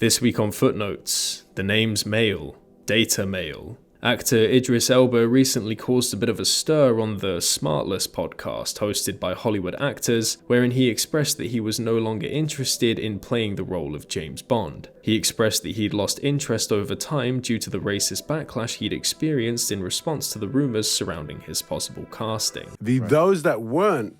This week on Footnotes, the name's male, data male. Actor Idris Elba recently caused a bit of a stir on the Smartless podcast hosted by Hollywood actors, wherein he expressed that he was no longer interested in playing the role of James Bond. He expressed that he'd lost interest over time due to the racist backlash he'd experienced in response to the rumors surrounding his possible casting. Those that weren't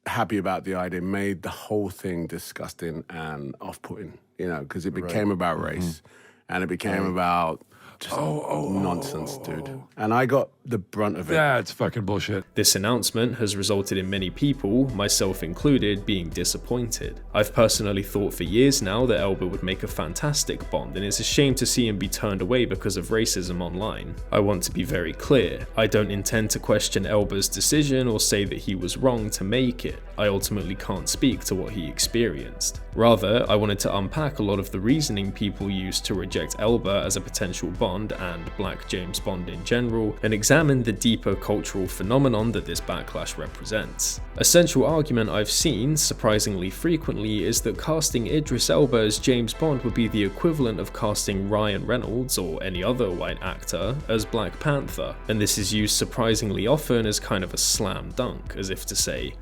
happy about the idea made the whole thing disgusting and off-putting, because it became about race, and it became about just nonsense, dude. And I got the brunt of it. That's fucking bullshit. This announcement has resulted in many people, myself included, being disappointed. I've personally thought for years now that Elba would make a fantastic Bond, and it's a shame to see him be turned away because of racism online. I want to be very clear. I don't intend to question Elba's decision or say that he was wrong to make it. I ultimately can't speak to what he experienced. Rather, I wanted to unpack a lot of the reasoning people used to reject Elba as a potential Bond and Black James Bond in general, and examine the deeper cultural phenomenon that this backlash represents. A central argument I've seen, surprisingly frequently, is that casting Idris Elba as James Bond would be the equivalent of casting Ryan Reynolds or any other white actor as Black Panther, and this is used surprisingly often as kind of a slam dunk, as if to say,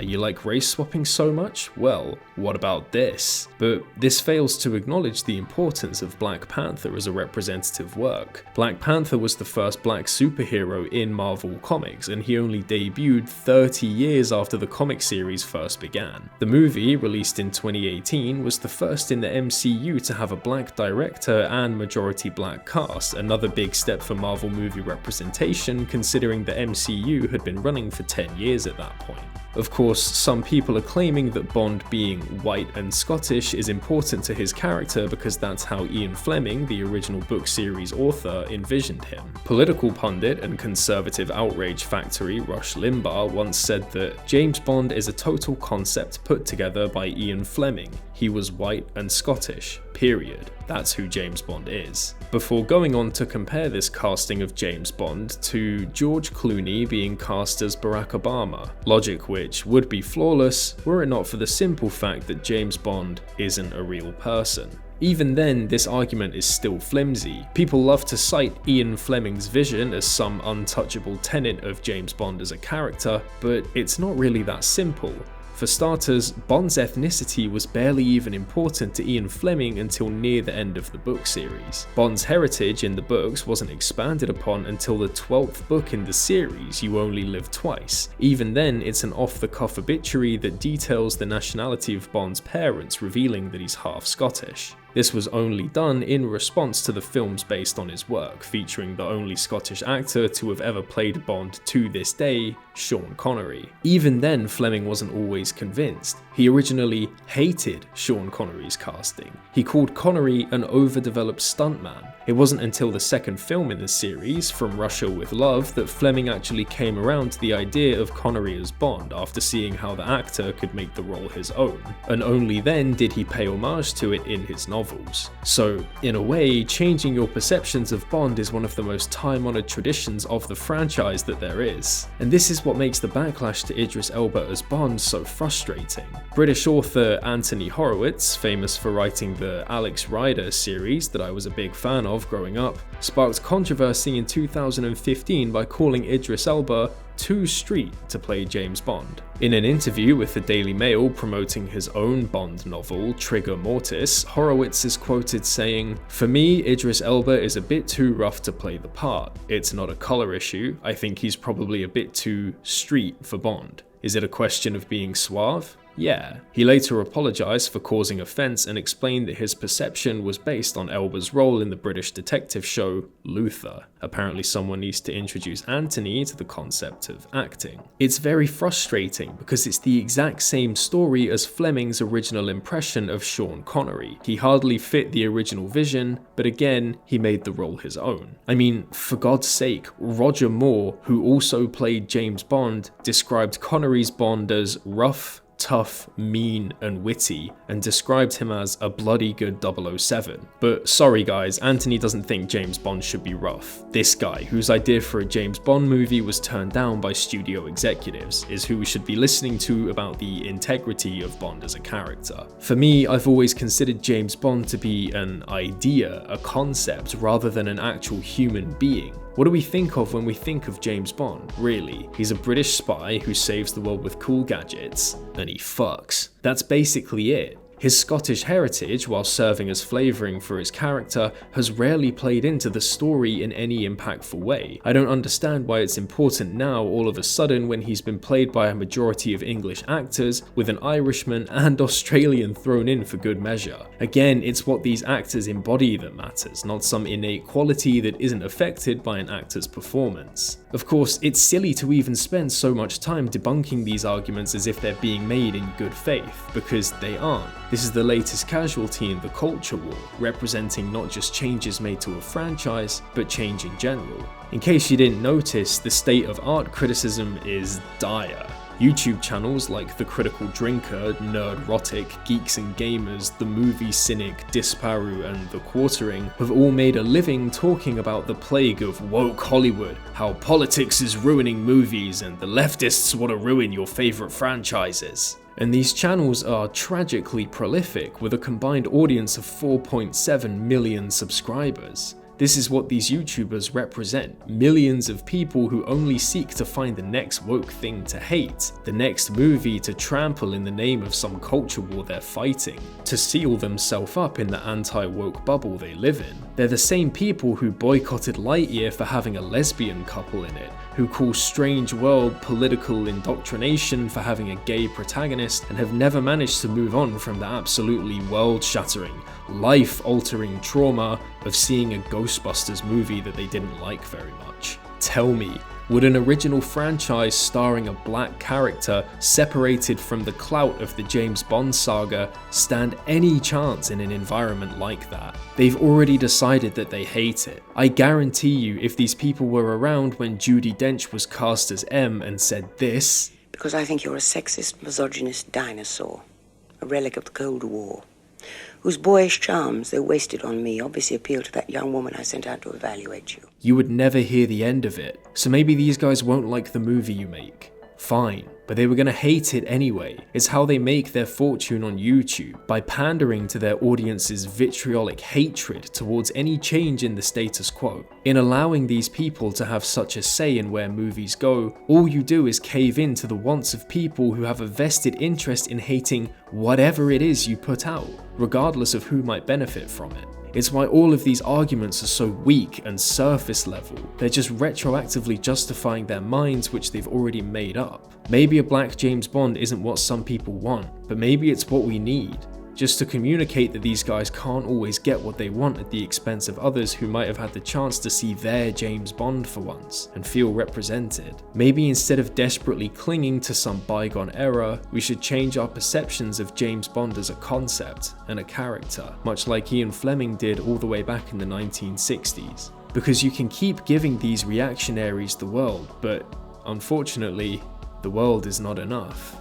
you like race swapping so much? Well, what about this? But this fails to acknowledge the importance of Black Panther as a representative work. Black Panther was the first black superhero in Marvel Comics, and he only debuted 30 years after the comic series first began. The movie, released in 2018, was the first in the MCU to have a black director and majority black cast, another big step for Marvel movie representation considering the MCU had been running for 10 years at that point. Of course, some people are claiming that Bond being white and Scottish is important to his character because that's how Ian Fleming, the original book series author, envisioned him. Political pundit and conservative outrage factory Rush Limbaugh once said that James Bond is a total concept put together by Ian Fleming. He was white and Scottish, period. That's who James Bond is. Before going on to compare this casting of James Bond to George Clooney being cast as Barack Obama, logic which would be flawless were it not for the simple fact that James Bond isn't a real person. Even then, this argument is still flimsy. People love to cite Ian Fleming's vision as some untouchable tenet of James Bond as a character, but it's not really that simple. For starters, Bond's ethnicity was barely even important to Ian Fleming until near the end of the book series. Bond's heritage in the books wasn't expanded upon until the 12th book in the series, You Only Live Twice. Even then, it's an off-the-cuff obituary that details the nationality of Bond's parents, revealing that he's half Scottish. This was only done in response to the films based on his work, featuring the only Scottish actor to have ever played Bond to this day, Sean Connery. Even then, Fleming wasn't always convinced. He originally hated Sean Connery's casting. He called Connery an overdeveloped stuntman. It wasn't until the second film in the series, From Russia with Love, that Fleming actually came around to the idea of Connery as Bond after seeing how the actor could make the role his own, and only then did he pay homage to it in his novels. So, in a way, changing your perceptions of Bond is one of the most time-honored traditions of the franchise that there is. And this is what makes the backlash to Idris Elba as Bond so frustrating. British author Anthony Horowitz, famous for writing the Alex Rider series that I was a big fan of growing up, sparked controversy in 2015 by calling Idris Elba too street to play James Bond. In an interview with the Daily Mail promoting his own Bond novel, Trigger Mortis, Horowitz is quoted saying, "For me, Idris Elba is a bit too rough to play the part. It's not a colour issue. I think he's probably a bit too street for Bond. Is it a question of being suave? Yeah." He later apologised for causing offence and explained that his perception was based on Elba's role in the British detective show Luther. Apparently someone needs to introduce Anthony to the concept of acting. It's very frustrating because it's the exact same story as Fleming's original impression of Sean Connery. He hardly fit the original vision, but again, he made the role his own. I mean, for God's sake, Roger Moore, who also played James Bond, described Connery's Bond as rough, tough, mean, and witty, and described him as a bloody good 007. But sorry guys, Anthony doesn't think James Bond should be rough. This guy, whose idea for a James Bond movie was turned down by studio executives, is who we should be listening to about the integrity of Bond as a character. For me, I've always considered James Bond to be an idea, a concept, rather than an actual human being. What do we think of when we think of James Bond, really? He's a British spy who saves the world with cool gadgets, and he fucks. That's basically it. His Scottish heritage, while serving as flavouring for his character, has rarely played into the story in any impactful way. I don't understand why it's important now all of a sudden when he's been played by a majority of English actors, with an Irishman and Australian thrown in for good measure. Again, it's what these actors embody that matters, not some innate quality that isn't affected by an actor's performance. Of course, it's silly to even spend so much time debunking these arguments as if they're being made in good faith, because they aren't. This is the latest casualty in the culture war, representing not just changes made to a franchise, but change in general. In case you didn't notice, the state of art criticism is dire. YouTube channels like The Critical Drinker, Nerdrotic, Geeks and Gamers, The Movie Cynic, Disparu, and The Quartering have all made a living talking about the plague of woke Hollywood, how politics is ruining movies and the leftists want to ruin your favourite franchises. And these channels are tragically prolific, with a combined audience of 4.7 million subscribers. This is what these YouTubers represent, millions of people who only seek to find the next woke thing to hate, the next movie to trample in the name of some culture war they're fighting, to seal themselves up in the anti-woke bubble they live in. They're the same people who boycotted Lightyear for having a lesbian couple in it, who call Strange World political indoctrination for having a gay protagonist, and have never managed to move on from the absolutely world-shattering, life-altering trauma of seeing a Ghostbusters movie that they didn't like very much. Tell me, would an original franchise starring a black character separated from the clout of the James Bond saga stand any chance in an environment like that? They've already decided that they hate it. I guarantee you, if these people were around when Judi Dench was cast as M and said this, "Because I think you're a sexist, misogynist dinosaur, a relic of the Cold War, whose boyish charms, though wasted on me, obviously appeal to that young woman I sent out to evaluate you." you would never hear the end of it. So maybe these guys won't like the movie you make. Fine, but they were gonna hate it anyway. It's how they make their fortune on YouTube, by pandering to their audience's vitriolic hatred towards any change in the status quo. In allowing these people to have such a say in where movies go, all you do is cave in to the wants of people who have a vested interest in hating whatever it is you put out, regardless of who might benefit from it. It's why all of these arguments are so weak and surface level. They're just retroactively justifying their minds, which they've already made up. Maybe a black James Bond isn't what some people want, but maybe it's what we need. Just to communicate that these guys can't always get what they want at the expense of others who might have had the chance to see their James Bond for once and feel represented. Maybe instead of desperately clinging to some bygone era, we should change our perceptions of James Bond as a concept and a character, much like Ian Fleming did all the way back in the 1960s. Because you can keep giving these reactionaries the world, but unfortunately, the world is not enough.